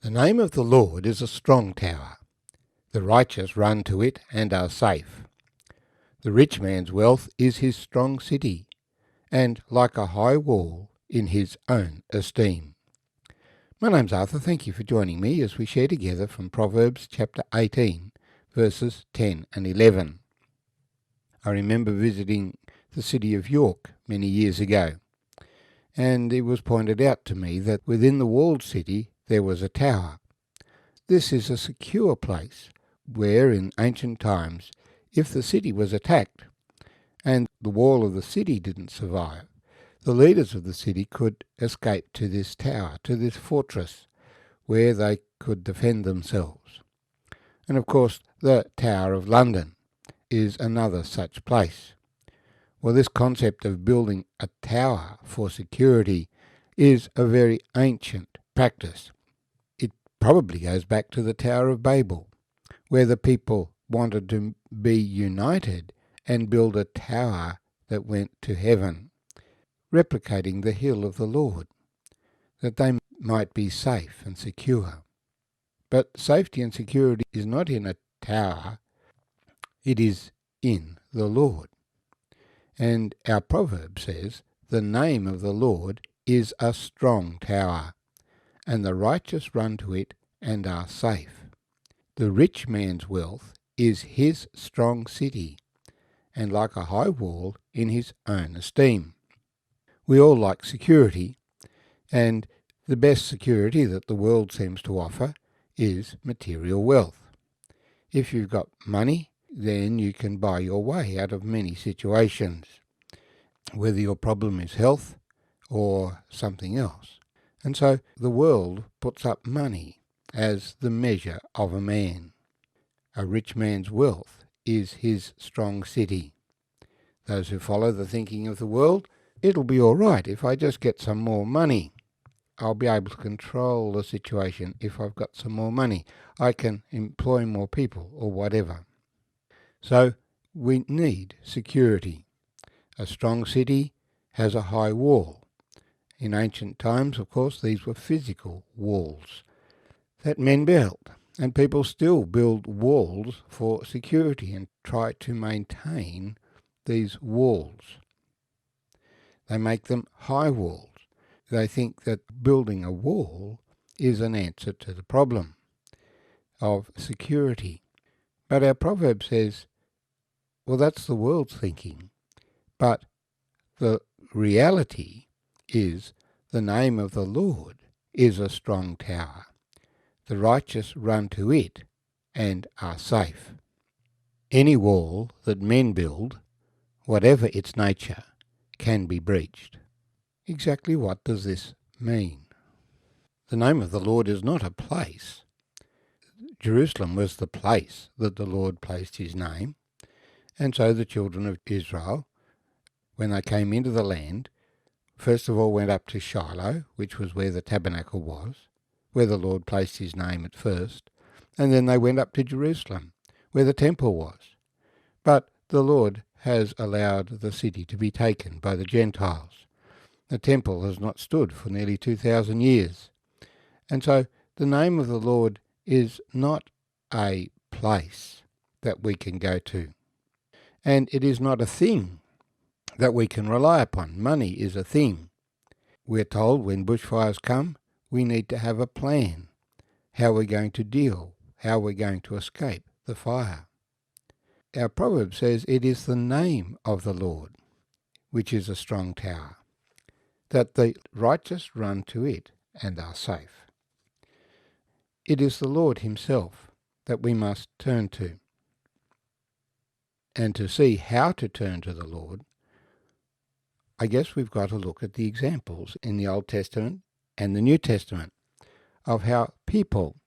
The name of the Lord is a strong tower. The righteous run to it and are safe. The rich man's wealth is his strong city, and like a high wall in his own esteem. My name's Arthur. Thank you for joining me as we share together from Proverbs chapter 18, verses 10 and 11. I remember visiting the city of York many years ago, and it was pointed out to me that within the walled city there was a tower. This is a secure place where in ancient times, if the city was attacked and the wall of the city didn't survive, the leaders of the city could escape to this tower, to this fortress, where they could defend themselves. And of course, the Tower of London is another such place. Well, this concept of building a tower for security is a very ancient practice. It probably goes back to the Tower of Babel, where the people wanted to be united and build a tower that went to heaven, replicating the hill of the Lord, that they might be safe and secure. But safety and security is not in a tower, it is in the Lord. And our proverb says, "The name of the Lord is a strong tower, and the righteous run to it and are safe. The rich man's wealth is his strong city, and like a high wall in his own esteem." We all like security, and the best security that the world seems to offer is material wealth. If you've got money, then you can buy your way out of many situations, whether your problem is health or something else. And so the world puts up money as the measure of a man. A rich man's wealth is his strong city. Those who follow the thinking of the world, it'll be all right if I just get some more money. I'll be able to control the situation if I've got some more money. I can employ more people or whatever. So we need security. A strong city has a high wall. In ancient times, of course, these were physical walls that men built. And people still build walls for security and try to maintain these walls. They make them high walls. They think that building a wall is an answer to the problem of security. But our proverb says, well, that's the world's thinking. But the reality is the name of the Lord is a strong tower. The righteous run to it and are safe. Any wall that men build, whatever its nature, can be breached. Exactly what does this mean? The name of the Lord is not a place. Jerusalem was the place that the Lord placed his name, and so the children of Israel, when they came into the land, first of all went up to Shiloh, which was where the tabernacle was, where the Lord placed his name at first, and then they went up to Jerusalem, where the temple was. But the Lord has allowed the city to be taken by the Gentiles. The temple has not stood for nearly 2,000 years. And so the name of the Lord is not a place that we can go to. And it is not a thing that we can rely upon. Money is a thing. We're told when bushfires come, we need to have a plan. How we're going to deal, how we're going to escape the fire. Our proverb says it is the name of the Lord, which is a strong tower, that the righteous run to it and are safe. It is the Lord himself that we must turn to. And to see how to turn to the Lord, I guess we've got to look at the examples in the Old Testament and the New Testament of how people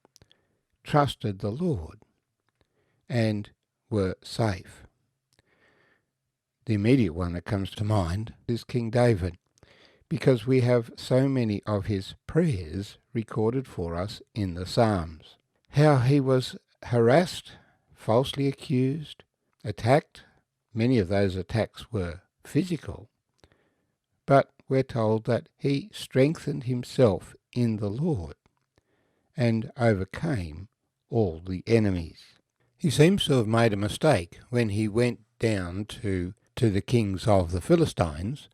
trusted the Lord and were safe. The immediate one that comes to mind is King David, because we have so many of his prayers recorded for us in the Psalms. How he was harassed, falsely accused, attacked. Many of those attacks were physical, but we're told that he strengthened himself in the Lord. and overcame all the enemies. He seems to have made a mistake when he went down to the kings of the Philistines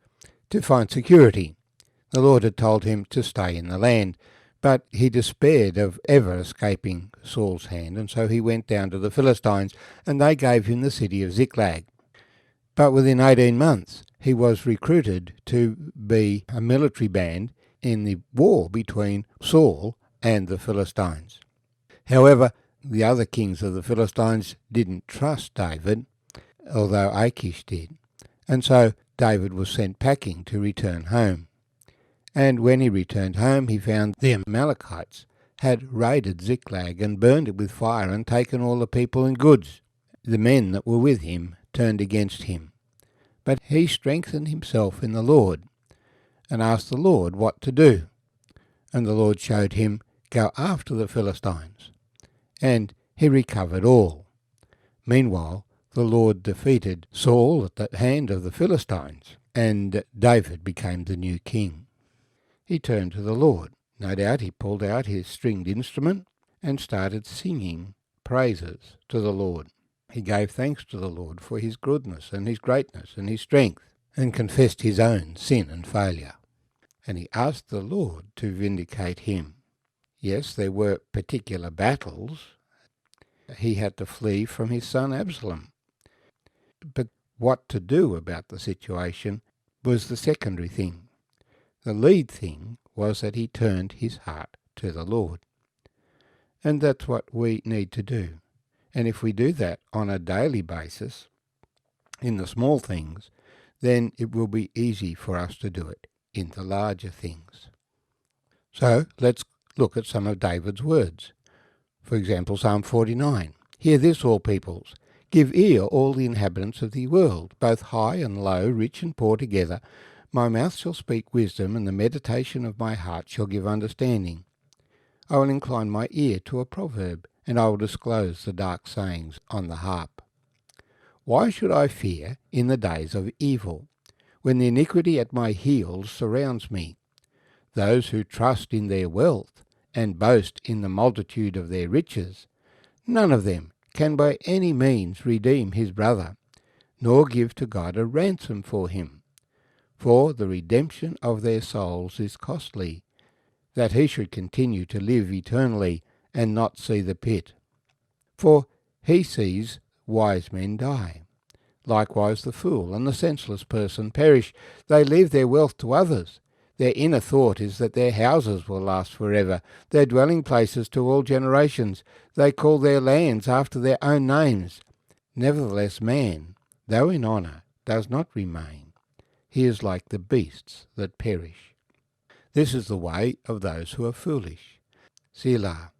to find security. The Lord had told him to stay in the land, but he despaired of ever escaping Saul's hand, and so he went down to the Philistines, and they gave him the city of Ziklag. But within 18 months, he was recruited to be a military band in the war between Saul and the Philistines. However, the other kings of the Philistines didn't trust David, although Achish did, and so David was sent packing to return home. And when he returned home, he found the Amalekites had raided Ziklag and burned it with fire and taken all the people and goods. The men that were with him turned against him. But he strengthened himself in the Lord and asked the Lord what to do. And the Lord showed him, "Go after the Philistines." And he recovered all. Meanwhile, the Lord defeated Saul at the hand of the Philistines, and David became the new king. He turned to the Lord. No doubt he pulled out his stringed instrument and started singing praises to the Lord. He gave thanks to the Lord for his goodness and his greatness and his strength, and confessed his own sin and failure. And he asked the Lord to vindicate him. Yes, there were particular battles. He had to flee from his son Absalom. But what to do about the situation was the secondary thing. The lead thing was that he turned his heart to the Lord. And that's what we need to do. And if we do that on a daily basis, in the small things, then it will be easy for us to do it in the larger things. So let's look at some of David's words. For example, Psalm 49. "Hear this, all peoples. Give ear, all the inhabitants of the world, both high and low, rich and poor together. My mouth shall speak wisdom, and the meditation of my heart shall give understanding. I will incline my ear to a proverb, and I will disclose the dark sayings on the harp. Why should I fear in the days of evil, when the iniquity at my heels surrounds me? Those who trust in their wealth and boast in the multitude of their riches, none of them can by any means redeem his brother, nor give to God a ransom for him. For the redemption of their souls is costly, that he should continue to live eternally and not see the pit. For he sees wise men die. Likewise the fool and the senseless person perish. They leave their wealth to others. Their inner thought is that their houses will last forever, their dwelling places to all generations. They call their lands after their own names. Nevertheless man, though in honour, does not remain. He is like the beasts that perish. This is the way of those who are foolish. Selah.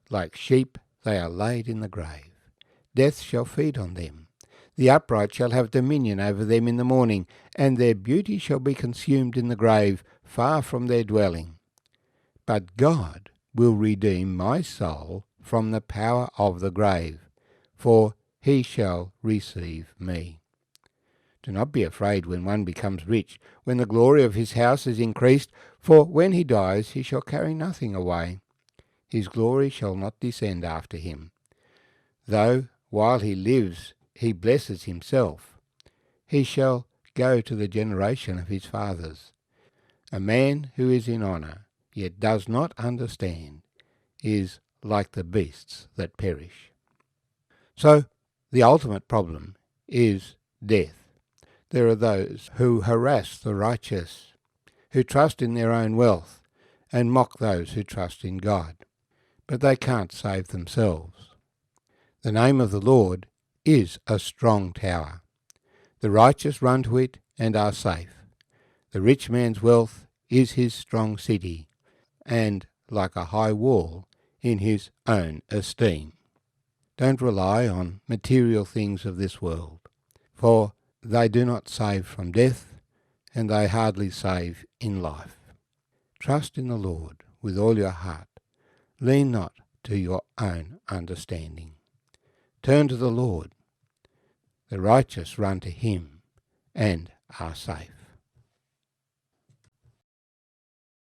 Like sheep they are laid in the grave. Death shall feed on them. The upright shall have dominion over them in the morning, and their beauty shall be consumed in the grave, far from their dwelling. But God will redeem my soul from the power of the grave, for he shall receive me. Do not be afraid when one becomes rich, when the glory of his house is increased, for when he dies he shall carry nothing away. His glory shall not descend after him. Though while he lives he blesses himself, he shall go to the generation of his fathers. A man who is in honour, yet does not understand, is like the beasts that perish. So the ultimate problem is death. There are those who harass the righteous, who trust in their own wealth, and mock those who trust in God. But they can't save themselves. The name of the Lord is a strong tower. The righteous run to it and are safe. The rich man's wealth is his strong city, and like a high wall in his own esteem. Don't rely on material things of this world, for they do not save from death, and they hardly save in life. Trust in the Lord with all your heart. Lean not to your own understanding. Turn to the Lord. The righteous run to him and are safe.